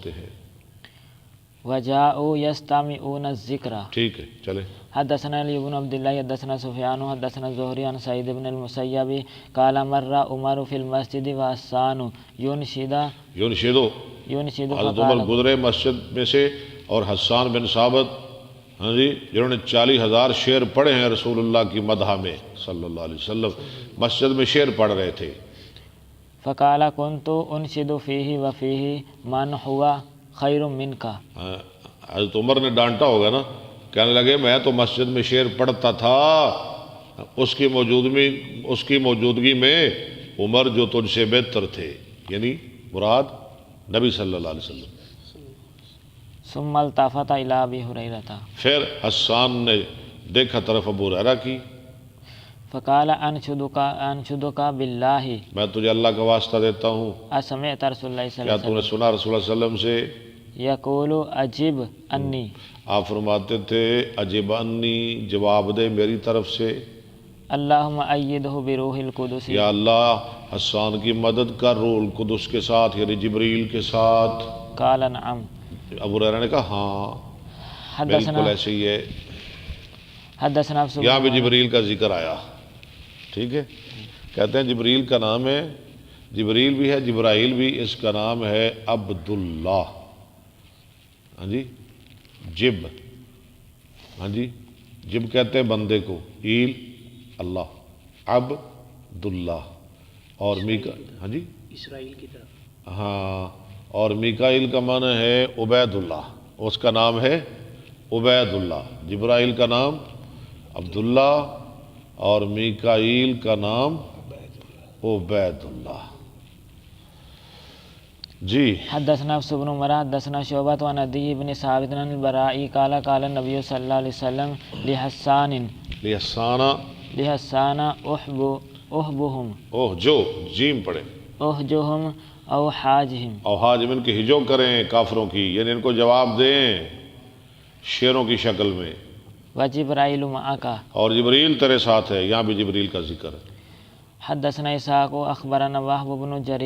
سکتے ہیں۔ وجاءوا يستمعون الذکر۔ ٹھیک ہے، چلے۔ حدثنا علی بن عبد الله حدثنا سفیان حدثنا الزهري عن سعید بن المسیب قال مر عمر في المسجد وحسان ينشد حضرت عمر گزرے مسجد میں سے اور حسان بن ثابت جنہوں نے 40,000 شعر پڑھے ہیں رسول اللہ کی مدح میں صلی اللہ علیہ وسلم، مسجد میں شعر پڑھ رہے تھے۔ فقال كنت انشد فيه وفيه من هو خیر منك۔ حضرت عمر نے ڈانٹا ہوگا نا، کہنے لگے میں تو مسجد میں شعر پڑھتا تھا، اس کی موجودگی میں عمر جو تجھ سے بہتر تھے، یعنی مراد نبی صلی اللہ علیہ وسلم۔ ثم التفت الى ابی ہریرہ، پھر حسان نے دیکھا طرف ابو ہریرہ کی، فقال انشدک باللہ، میں تجھے اللہ کا واسطہ دیتا ہوں، اسمعت رسول اللہ صلی کیا اللہ تو نے علیہ سنا رسول اللہ صلی اللہ علیہ وسلم سے؟ وسلم یقول عجب انی، آپ فرماتے تھے عجب انی، جواب دے میری طرف سے، اللہم ایدہ بروح القدس، یا اللہ حسان کی مدد کر روح القدس کے ساتھ، یعنی جبریل کے ساتھ۔ قال نعم۔ ابو ہریرہ نے کہا ہاں بالکل ایسے ہی ہے، حدثنا یہاں بھی جبریل کا ذکر آیا، ٹھیک ہے۔ کہتے ہیں جبریل کا نام ہے، جبریل بھی ہے جبرائیل بھی، اس کا نام ہے عبداللہ، ہاں جی، جب، ہاں جی، جب کہتے ہیں بندے کو، ایل اللہ، عبداللہ، اور ہاں جی اسرائیل کی طرف، ہاں، اور میکائیل کا معنی ہے عبید اللہ، اس کا نام ہے عبید اللہ، جبرائیل کا نام عبداللہ اور میکائیل کا نام عبید اللہ۔ جی حدثنا حفص بن عمر حدثنا شعبۃ عن عدی بن ثابت عن البراء قال قال النبی صلی اللہ علیہ وسلم لحسان احبهم، اوہ جو جیم پڑھے، احجهم او حاجهم، اور حاجم ان کی ہجو کریں کافروں کی، یعنی ان کو جواب دیں شعروں کی شکل میں، وجبرائیل معک، اور جبریل تیرے ساتھ ہے، یہاں بھی جبریل کا ذکر ہے۔ حدثنا اسحاق اخبرنا وهب بن جرير